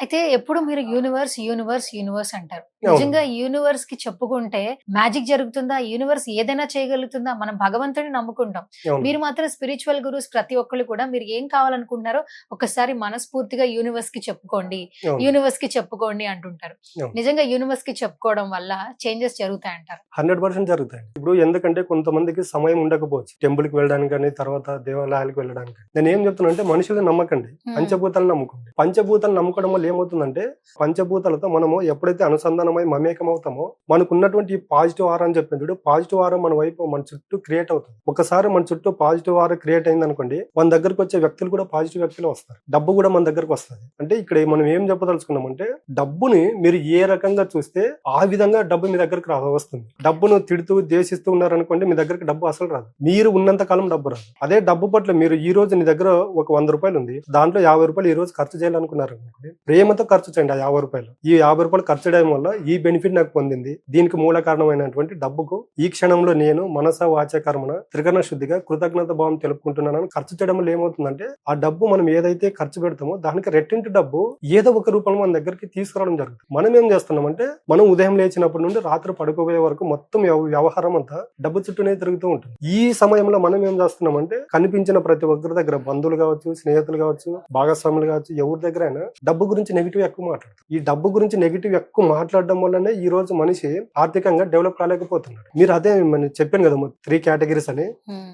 అయితే ఎప్పుడు మీరు యూనివర్స్, యూనివర్స్, యూనివర్స్ అంటారు. అవును. నిజంగా యూనివర్స్‌కి చెప్పుకుంటే మ్యాజిక్ జరుగుతుందా? యూనివర్స్ ఏదైనా చేయగలుగుతుందా? మనం భగవంతుడిని నమ్ముకుంటాం. అవును. మీరు మాత్రం స్పిరిచ్యువల్ గురూస్ ప్రతి ఒక్కళ్ళు కూడా మీరు ఏం కావాలనుకుంటున్నారో ఒక్కసారి మనస్ఫూర్తిగా యూనివర్స్‌కి చెప్పుకోండి. అవును. యూనివర్స్‌కి చెప్పుకోండి అంటుంటారు. అవును. నిజంగా యూనివర్స్‌కి చెప్పుకోవడం వల్ల చేంజెస్ జరుగుతాయంటారా? 100% జరుగుతాయి. ఇప్పుడు ఎందుకంటే కొంతమందికి సమయం ఉండకపోవచ్చు. టెంపుల్‌కి వెళ్ళడానికి గాని, తర్వాత దేవాలయాలకు వెళ్ళడానికి గాని. నేనేం చెప్తున్నానంటే మనుషుల్ని నమ్మకండి. హ్మ్. పంచభూతాలను నమ్ముకోండి. పంచభూతాలను నమ్ముకోవడం వల్ల ఏమవుతుందంటే, పంచభూతాలతో మనము ఎప్పుడైతే అనుసంధానమై మమేకం అవుతామో, మనకున్నటువంటి ఈ పాజిటివ్ ఆరా అని చెప్పింది చూడు, పాజిటివ్ ఆరా మన వైపు మన చుట్టూ క్రియేట్ అవుతుంది. ఒకసారి మన చుట్టూ పాజిటివ్ ఆరా క్రియేట్ అయిందనుకోండి, మన దగ్గరకు వచ్చే వ్యక్తులు కూడా పాజిటివ్ వ్యక్తులే వస్తారు. డబ్బు కూడా మన దగ్గరకు వస్తది. అంటే ఇక్కడ మనం ఏం చెప్పదలుచుకున్నామంటే, డబ్బుని మీరు ఏ రకంగా చూస్తే ఆ విధంగా డబ్బు మీ దగ్గరకు వస్తుంది. డబ్బును తిడుతూ ద్వేషిస్తూ ఉన్నారనుకోండి, మీ దగ్గరికి డబ్బు అసలు రాదు. మీరు ఉన్నంత కాలం డబ్బు రాదు. అదే డబ్బు పట్ల మీరు ఈ రోజు నీ దగ్గర ఒక 100 రూపాయలు ఉంది, దాంట్లో 50 రూపాయలు ఈ రోజు ఖర్చు చేయాలనుకున్నారు అనుకోండి, ప్రేమతో ఖర్చు చేయండి ఆ 50 రూపాయలు. ఈ 50 రూపాయలు ఖర్చు చేయడం వల్ల ఈ బెనిఫిట్ నాకు పొందింది. దీనికి మూల కారణమైనటువంటి డబ్బుకు ఈ క్షణంలో నేను మనస వాచ కర్మన త్రికరణ శుద్ధిగా కృతజ్ఞత భావం తెలుపుకుంటున్నానని ఖర్చు చేయడం వల్ల ఏమవుతుందంటే, ఆ డబ్బు మనం ఏదైతే ఖర్చు పెడతామో దానికి రెట్టింటి డబ్బు ఏదో ఒక రూపంలో మన దగ్గరికి తీసుకురావడం జరుగుతుంది. మనం ఏం చేస్తున్నామంటే, మనం ఉదయం లేచినప్పటి నుండి రాత్రి పడుకోబోయే వరకు మొత్తం వ్యవహారం అంతా డబ్బు చుట్టూనే తిరుగుతూ ఉంటుంది. ఈ సమయంలో మనం ఏం చేస్తున్నామంటే, కనిపించిన ప్రతి ఒక్కరి దగ్గర బంధువులు కావచ్చు, స్నేహితులు కావచ్చు, భాగస్వాములు కావచ్చు, ఎవరి దగ్గర అయినా డబ్బు గురించి నెగిటివ్ ఎక్కువ మాట్లాడతారు. ఈ డబ్బు గురించి నెగిటివ్ ఎక్కువ మాట్లాడడం వల్లనే ఈ రోజు మనిషి ఆర్థికంగా డెవలప్ కాలేకపోతున్నాడు. మీరు అదే చెప్పాను కదా 3 కేటగిరీస్ అని.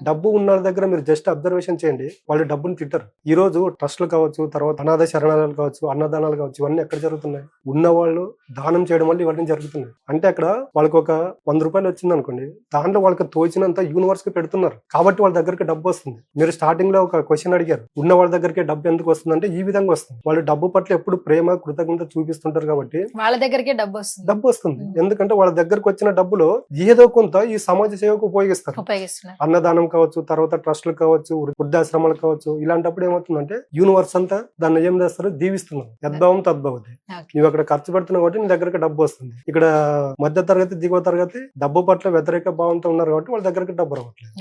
డబ్బు ఉన్న వాళ్ళ దగ్గర మీరు జస్ట్ అబ్జర్వేషన్ చేయండి, వాళ్ళు డబ్బుని తిట్టరు. ఈ రోజు ట్రస్ట్లు కావచ్చు, తర్వాత అనాథ శరణాలయాలు కావచ్చు, అన్నదానాలు కావచ్చు, ఇవన్నీ ఎక్కడ జరుగుతున్నాయి? ఉన్నవాళ్ళు దానం చేయడం వల్ల ఇవన్నీ జరుగుతున్నాయి. అంటే అక్కడ వాళ్ళకి ఒక 100 రూపాయలు వచ్చింది అనుకోండి, దాంట్లో వాళ్ళకి తోచినంత యూనివర్స్ కి పెడుతున్నారు కాబట్టి వాళ్ళ దగ్గరికి డబ్బు వస్తుంది. మీరు స్టార్టింగ్ లో ఒక క్వశ్చన్ అడిగారు, ఉన్న వాళ్ళ దగ్గరికి డబ్బు ఎందుకు వస్తుంది అంటే, ఈ విధంగా వస్తుంది. వాళ్ళు డబ్బు పట్ల ఎప్పుడు ప్రేమ కృతజ్ఞత చూపిస్తుంటారు కాబట్టి వాళ్ళ దగ్గరికే డబ్బు వస్తుంది. డబ్బు వస్తుంది. ఎందుకంటే వాళ్ళ దగ్గరకు వచ్చిన డబ్బులో ఏదో కొంత ఈ సమాజ సేవకు ఉపయోగిస్తారు. అన్నదానం కావచ్చు, తర్వాత ట్రస్ట్లు కావచ్చు, వృద్ధాశ్రమాలు కావచ్చు. ఇలాంటప్పుడు ఏమవుతుందంటే యూనివర్స్ అంతా దాన్ని ఏం చేస్తారు, దీవిస్తున్నారు. యద్భావం తద్భవతి. నువ్వు అక్కడ ఖర్చు పెడుతున్నావు కాబట్టి నీ దగ్గరకు డబ్బు వస్తుంది. ఇక్కడ మధ్య తరగతి దిగువ తరగతి డబ్బు పట్ల వ్యతిరేక భావంతో ఉన్నారు కాబట్టి వాళ్ళ దగ్గరకు డబ్బు రావట్లేదు.